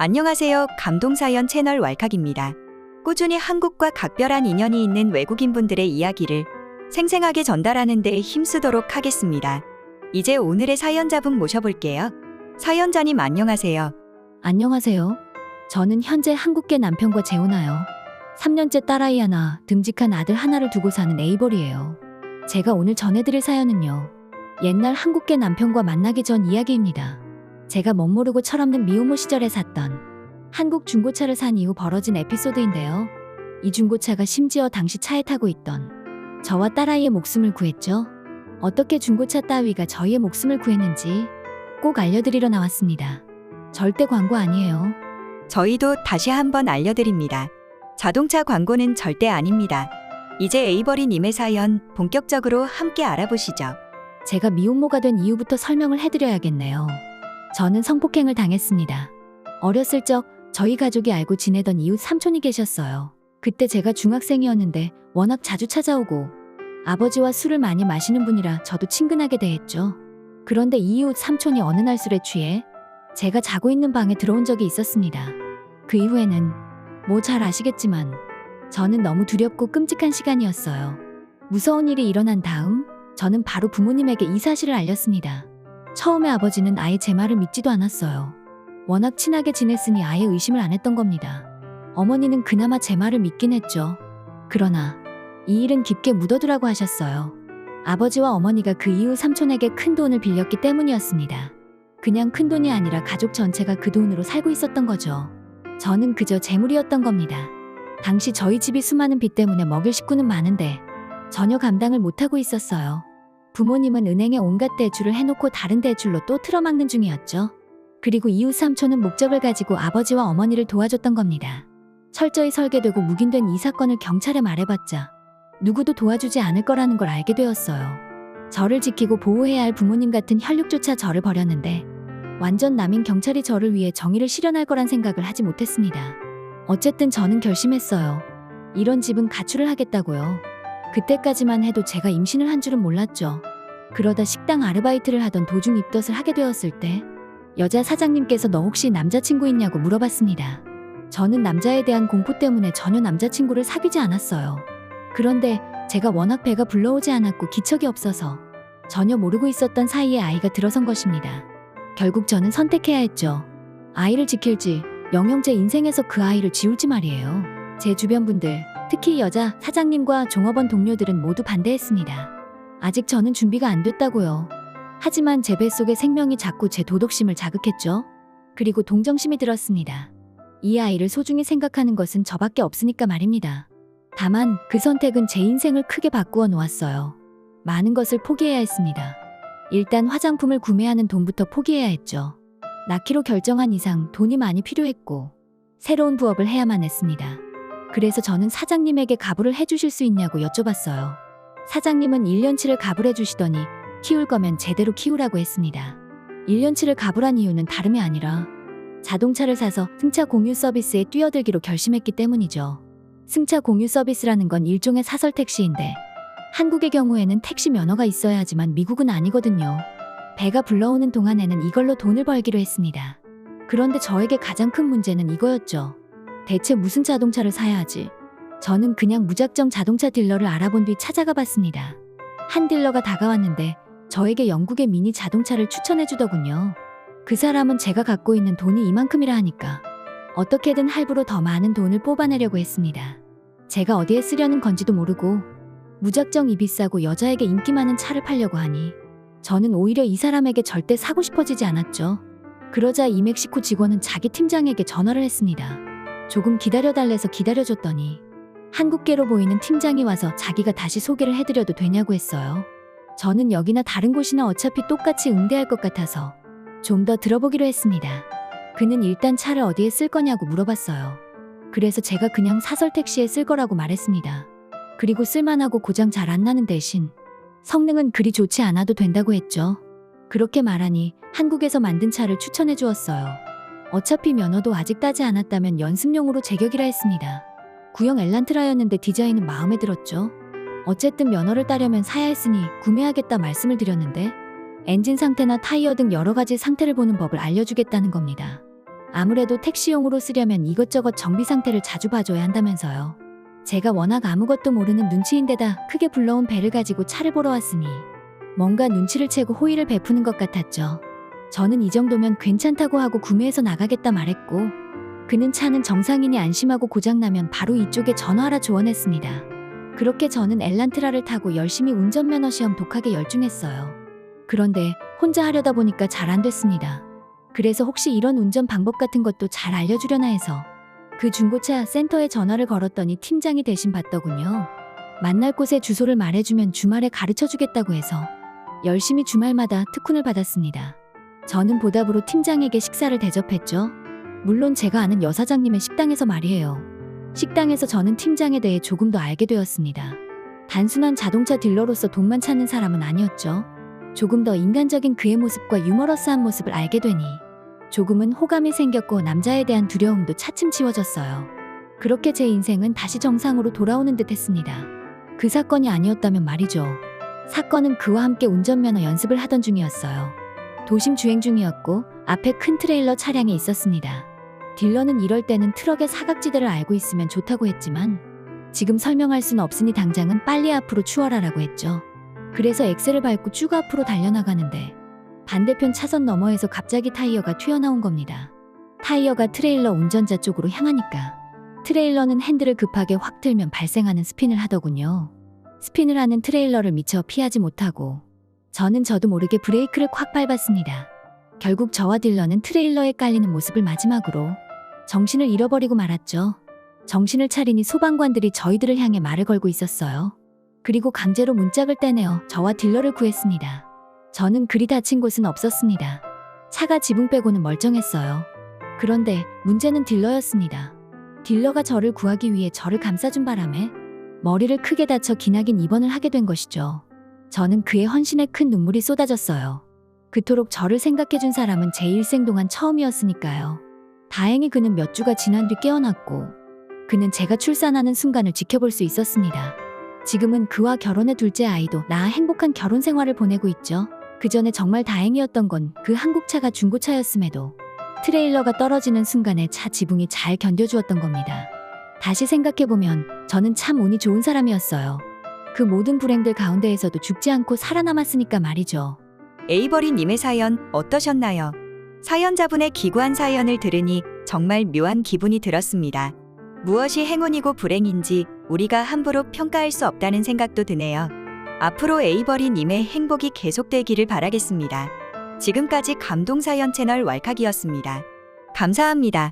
안녕하세요. 감동사연 채널 왈칵입니다. 꾸준히 한국과 각별한 인연이 있는 외국인분들의 이야기를 생생하게 전달하는 데 힘쓰도록 하겠습니다. 이제 오늘의 사연자분 모셔볼게요. 사연자님 안녕하세요. 안녕하세요. 저는 현재 한국계 남편과 재혼하여 3년째 딸아이 하나, 듬직한 아들 하나를 두고 사는 에이벌이에요. 제가 오늘 전해드릴 사연은요, 옛날 한국계 남편과 만나기 전 이야기입니다. 제가 멋모르고 철없는 미혼모 시절에 샀던 한국 중고차를 산 이후 벌어진 에피소드인데요. 이 중고차가 심지어 당시 차에 타고 있던 저와 딸아이의 목숨을 구했죠. 어떻게 중고차 따위가 저희의 목숨을 구했는지 꼭 알려드리러 나왔습니다. 절대 광고 아니에요. 저희도 다시 한번 알려드립니다. 자동차 광고는 절대 아닙니다. 이제 에이버리님의 사연 본격적으로 함께 알아보시죠. 제가 미혼모가 된 이유부터 설명을 해드려야겠네요. 저는 성폭행을 당했습니다. 어렸을 적 저희 가족이 알고 지내던 이웃 삼촌이 계셨어요. 그때 제가 중학생이었는데 워낙 자주 찾아오고 아버지와 술을 많이 마시는 분이라 저도 친근하게 대했죠. 그런데 이웃 삼촌이 어느 날 술에 취해 제가 자고 있는 방에 들어온 적이 있었습니다. 그 이후에는 뭐 잘 아시겠지만 저는 너무 두렵고 끔찍한 시간이었어요. 무서운 일이 일어난 다음 저는 바로 부모님에게 이 사실을 알렸습니다. 처음에 아버지는 아예 제 말을 믿지도 않았어요. 워낙 친하게 지냈으니 아예 의심을 안 했던 겁니다. 어머니는 그나마 제 말을 믿긴 했죠. 그러나 이 일은 깊게 묻어두라고 하셨어요. 아버지와 어머니가 그 이후 삼촌에게 큰 돈을 빌렸기 때문이었습니다. 그냥 큰 돈이 아니라 가족 전체가 그 돈으로 살고 있었던 거죠. 저는 그저 재물이었던 겁니다. 당시 저희 집이 수많은 빚 때문에 먹일 식구는 많은데 전혀 감당을 못하고 있었어요. 부모님은 은행에 온갖 대출을 해놓고 다른 대출로 또 틀어막는 중이었죠. 그리고 이웃 삼촌은 목적을 가지고 아버지와 어머니를 도와줬던 겁니다. 철저히 설계되고 묵인된 이 사건을 경찰에 말해봤자 누구도 도와주지 않을 거라는 걸 알게 되었어요. 저를 지키고 보호해야 할 부모님 같은 혈육조차 저를 버렸는데 완전 남인 경찰이 저를 위해 정의를 실현할 거란 생각을 하지 못했습니다. 어쨌든 저는 결심했어요. 이런 집은 가출을 하겠다고요. 그때까지만 해도 제가 임신을 한 줄은 몰랐죠. 그러다 식당 아르바이트를 하던 도중 입덧을 하게 되었을 때 여자 사장님께서 너 혹시 남자친구 있냐고 물어봤습니다. 저는 남자에 대한 공포 때문에 전혀 남자친구를 사귀지 않았어요. 그런데 제가 워낙 배가 불러오지 않았고 기척이 없어서 전혀 모르고 있었던 사이에 아이가 들어선 것입니다. 결국 저는 선택해야 했죠. 아이를 지킬지 영영 제 인생에서 그 아이를 지울지 말이에요. 제 주변 분들, 특히 여자 사장님과 종업원 동료들은 모두 반대했습니다. 아직 저는 준비가 안 됐다고요. 하지만 제 뱃속의 생명이 자꾸 제 도덕심을 자극했죠. 그리고 동정심이 들었습니다. 이 아이를 소중히 생각하는 것은 저밖에 없으니까 말입니다. 다만 그 선택은 제 인생을 크게 바꾸어 놓았어요. 많은 것을 포기해야 했습니다. 일단 화장품을 구매하는 돈부터 포기해야 했죠. 낳기로 결정한 이상 돈이 많이 필요했고 새로운 부업을 해야만 했습니다. 그래서 저는 사장님에게 가불을 해주실 수 있냐고 여쭤봤어요. 사장님은 1년치를 가불해 주시더니 키울 거면 제대로 키우라고 했습니다. 1년치를 가불한 이유는 다름이 아니라 자동차를 사서 승차 공유 서비스에 뛰어들기로 결심했기 때문이죠. 승차 공유 서비스라는 건 일종의 사설 택시인데 한국의 경우에는 택시 면허가 있어야 하지만 미국은 아니거든요. 배가 불러오는 동안에는 이걸로 돈을 벌기로 했습니다. 그런데 저에게 가장 큰 문제는 이거였죠. 대체 무슨 자동차를 사야 하지? 저는 그냥 무작정 자동차 딜러를 알아본 뒤 찾아가 봤습니다. 한 딜러가 다가왔는데 저에게 영국의 미니 자동차를 추천해 주더군요. 그 사람은 제가 갖고 있는 돈이 이만큼이라 하니까 어떻게든 할부로 더 많은 돈을 뽑아내려고 했습니다. 제가 어디에 쓰려는 건지도 모르고 무작정 이 비싸고 여자에게 인기 많은 차를 팔려고 하니 저는 오히려 이 사람에게 절대 사고 싶어지지 않았죠. 그러자 이 멕시코 직원은 자기 팀장에게 전화를 했습니다. 조금 기다려달래서 기다려줬더니 한국계로 보이는 팀장이 와서 자기가 다시 소개를 해드려도 되냐고 했어요. 저는 여기나 다른 곳이나 어차피 똑같이 응대할 것 같아서 좀 더 들어보기로 했습니다. 그는 일단 차를 어디에 쓸 거냐고 물어봤어요. 그래서 제가 그냥 사설 택시에 쓸 거라고 말했습니다. 그리고 쓸만하고 고장 잘 안 나는 대신 성능은 그리 좋지 않아도 된다고 했죠. 그렇게 말하니 한국에서 만든 차를 추천해 주었어요. 어차피 면허도 아직 따지 않았다면 연습용으로 제격이라 했습니다. 구형 엘란트라였는데 디자인은 마음에 들었죠. 어쨌든 면허를 따려면 사야 했으니 구매하겠다 말씀을 드렸는데 엔진 상태나 타이어 등 여러 가지 상태를 보는 법을 알려주겠다는 겁니다. 아무래도 택시용으로 쓰려면 이것저것 정비 상태를 자주 봐줘야 한다면서요. 제가 워낙 아무것도 모르는 눈치인데다 크게 불러온 배를 가지고 차를 보러 왔으니 뭔가 눈치를 채고 호의를 베푸는 것 같았죠. 저는 이 정도면 괜찮다고 하고 구매해서 나가겠다 말했고, 그는 차는 정상인이 안심하고 고장나면 바로 이쪽에 전화하라 조언했습니다. 그렇게 저는 엘란트라를 타고 열심히 운전면허 시험 독학에 열중했어요. 그런데 혼자 하려다 보니까 잘 안 됐습니다. 그래서 혹시 이런 운전 방법 같은 것도 잘 알려주려나 해서 그 중고차 센터에 전화를 걸었더니 팀장이 대신 받더군요. 만날 곳에 주소를 말해주면 주말에 가르쳐주겠다고 해서 열심히 주말마다 특훈을 받았습니다. 저는 보답으로 팀장에게 식사를 대접했죠. 물론 제가 아는 여사장님의 식당에서 말이에요. 식당에서 저는 팀장에 대해 조금 더 알게 되었습니다. 단순한 자동차 딜러로서 돈만 찾는 사람은 아니었죠. 조금 더 인간적인 그의 모습과 유머러스한 모습을 알게 되니 조금은 호감이 생겼고 남자에 대한 두려움도 차츰 지워졌어요. 그렇게 제 인생은 다시 정상으로 돌아오는 듯 했습니다. 그 사건이 아니었다면 말이죠. 사건은 그와 함께 운전면허 연습을 하던 중이었어요. 도심 주행 중이었고 앞에 큰 트레일러 차량이 있었습니다. 딜러는 이럴 때는 트럭의 사각지대를 알고 있으면 좋다고 했지만 지금 설명할 수는 없으니 당장은 빨리 앞으로 추월하라고 했죠. 그래서 엑셀을 밟고 쭉 앞으로 달려나가는데 반대편 차선 너머에서 갑자기 타이어가 튀어나온 겁니다. 타이어가 트레일러 운전자 쪽으로 향하니까 트레일러는 핸들을 급하게 확 들면 발생하는 스핀을 하더군요. 스핀을 하는 트레일러를 미처 피하지 못하고 저도 모르게 브레이크를 콱 밟았습니다. 결국 저와 딜러는 트레일러에 깔리는 모습을 마지막으로 정신을 잃어버리고 말았죠. 정신을 차리니 소방관들이 저희들을 향해 말을 걸고 있었어요. 그리고 강제로 문짝을 떼내어 저와 딜러를 구했습니다. 저는 그리 다친 곳은 없었습니다. 차가 지붕 빼고는 멀쩡했어요. 그런데 문제는 딜러였습니다. 딜러가 저를 구하기 위해 저를 감싸준 바람에 머리를 크게 다쳐 기나긴 입원을 하게 된 것이죠. 저는 그의 헌신에 큰 눈물이 쏟아졌어요. 그토록 저를 생각해준 사람은 제 일생 동안 처음이었으니까요. 다행히 그는 몇 주가 지난 뒤 깨어났고 그는 제가 출산하는 순간을 지켜볼 수 있었습니다. 지금은 그와 결혼해 둘째 아이도 낳아 행복한 결혼 생활을 보내고 있죠. 그 전에 정말 다행이었던 건 그 한국차가 중고차였음에도 트레일러가 떨어지는 순간에 차 지붕이 잘 견뎌주었던 겁니다. 다시 생각해보면 저는 참 운이 좋은 사람이었어요. 그 모든 불행들 가운데에서도 죽지 않고 살아남았으니까 말이죠. 에이버리님의 사연 어떠셨나요? 사연자분의 기구한 사연을 들으니 정말 묘한 기분이 들었습니다. 무엇이 행운이고 불행인지 우리가 함부로 평가할 수 없다는 생각도 드네요. 앞으로 에이버리님의 행복이 계속되기를 바라겠습니다. 지금까지 감동사연 채널 왈칵이었습니다. 감사합니다.